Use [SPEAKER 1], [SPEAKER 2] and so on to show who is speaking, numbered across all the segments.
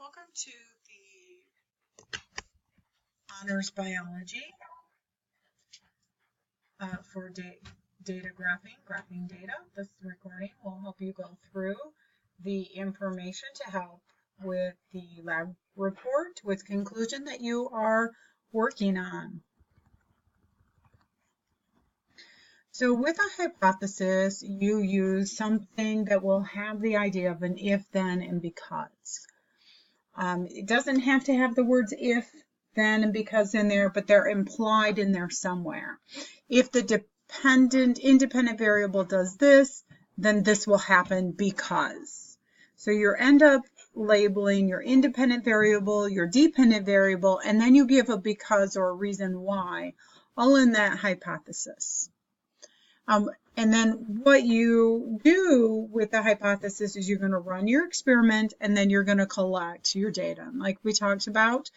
[SPEAKER 1] Welcome to the Honors Biology for data graphing data. This recording will help you go through the information to help with the lab report with conclusion that you are working on. So with a hypothesis, you use something that will have the idea of an if, then, and because. It doesn't have to have the words if, then, and because in there, but they're implied in there somewhere. If the independent variable does this, then this will happen because. So you end up labeling your independent variable, your dependent variable, and then you give a because or a reason why, all in that hypothesis. And then what you do with the hypothesis is you're going to run your experiment and then you're going to collect your data. Like we talked about,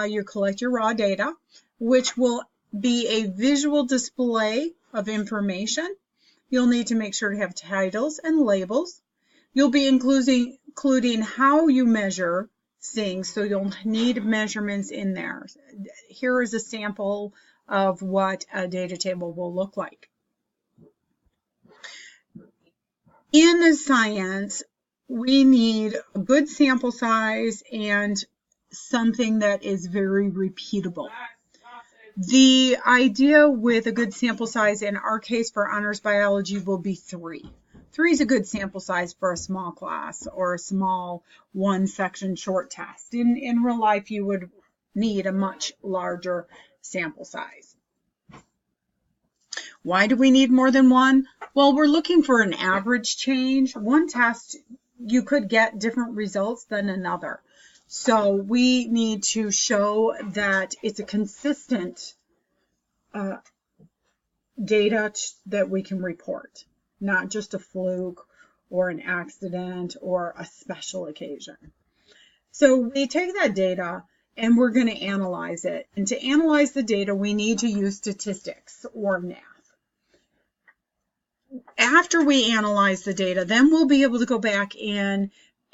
[SPEAKER 1] you collect your raw data, which will be a visual display of information. You'll need to make sure to have titles and labels. You'll be including how you measure things, so you'll need measurements in there. Here is a sample of what a data table will look like. In science, we need a good sample size and something that is very repeatable. The idea with a good sample size, in our case for honors biology, will be 3. 3 is a good sample size for a small class or a small one-section short test. In real life, you would need a much larger sample size. Why do we need more than one? Well, we're looking for an average change. One test, you could get different results than another. So we need to show that it's a consistent data that we can report, not just a fluke or an accident or a special occasion. So we take that data and we're going to analyze it. And to analyze the data, we need to use statistics or math. After we analyze the data, then we'll be able to go back in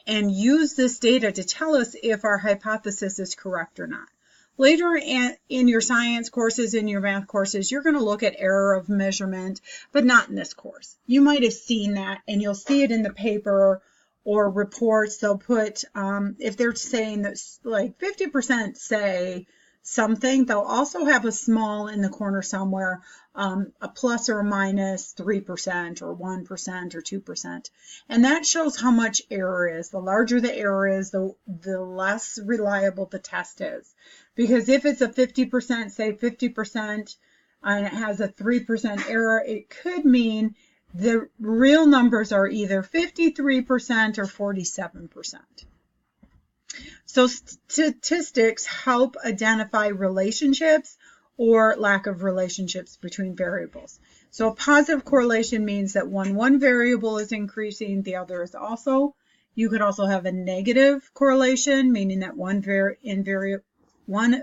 [SPEAKER 1] and use this data to tell us if our hypothesis is correct or not. Later in your science courses, in your math courses, you're going to look at error of measurement, but not in this course. You might have seen that, and you'll see it in the paper or reports. They'll put, if they're saying that like 50% say something, they'll also have a small in the corner somewhere, a plus or a minus 3% or 1% or 2%. And that shows how much error is. The larger the error is, the less reliable the test is. Because if it's a 50%, say 50%, and it has a 3% error, it could mean the real numbers are either 53% or 47%. So statistics help identify relationships or lack of relationships between variables. So a positive correlation means that one variable is increasing, the other is also. You could also have a negative correlation, meaning that one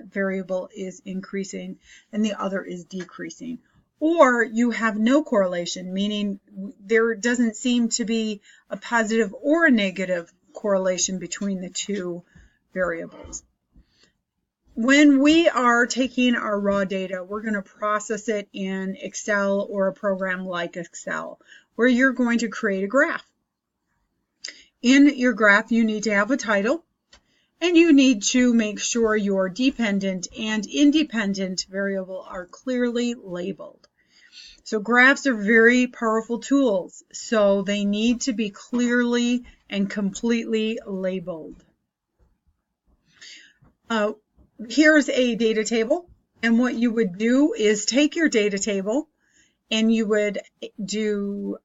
[SPEAKER 1] variable is increasing and the other is decreasing. Or you have no correlation, meaning there doesn't seem to be a positive or a negative correlation between the two variables. When we are taking our raw data, we're going to process it in Excel or a program like Excel, where you're going to create a graph. In your graph, you need to have a title, and you need to make sure your dependent and independent variable are clearly labeled. So graphs are very powerful tools, so they need to be clearly and completely labeled. Here's a data table, and what you would do is take your data table and you would do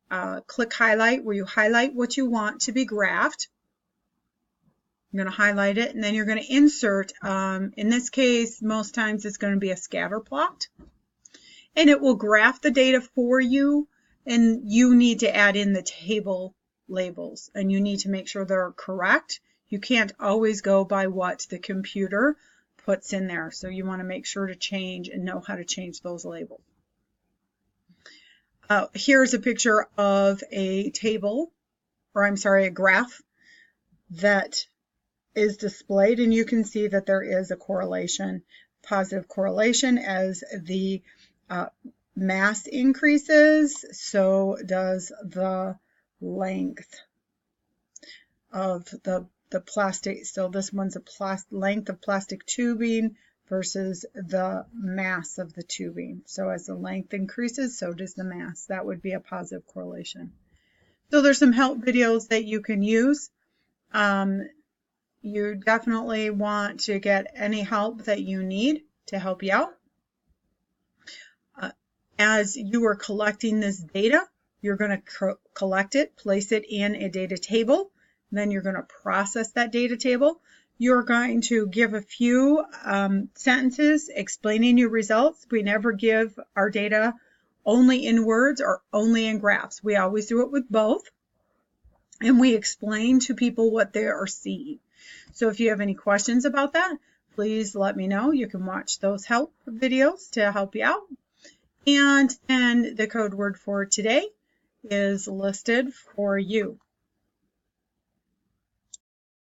[SPEAKER 1] click highlight, where you highlight what you want to be graphed. You're going to highlight it, and then you're going to insert, in this case, most times it's going to be a scatter plot, and it will graph the data for you, and you need to add in the table labels, and you need to make sure they're correct. You can't always go by what the computer puts in there, so you want to make sure to change and know how to change those labels. Here's a picture of a table, or I'm sorry, a graph that is displayed, and you can see that there is a correlation, positive correlation. As the mass increases, so does the length of the plastic. So this one's a length of plastic tubing versus the mass of the tubing. So as the length increases, so does the mass. That would be a positive correlation. So there's some help videos that you can use. You definitely want to get any help that you need to help you out. As you are collecting this data, you're going to collect it, place it in a data table, then you're going to process that data table. You're going to give a few sentences explaining your results. We never give our data only in words or only in graphs. We always do it with both, and we explain to people what they are seeing. So if you have any questions about that, please let me know. You can watch those help videos to help you out. And the code word for today is listed for you.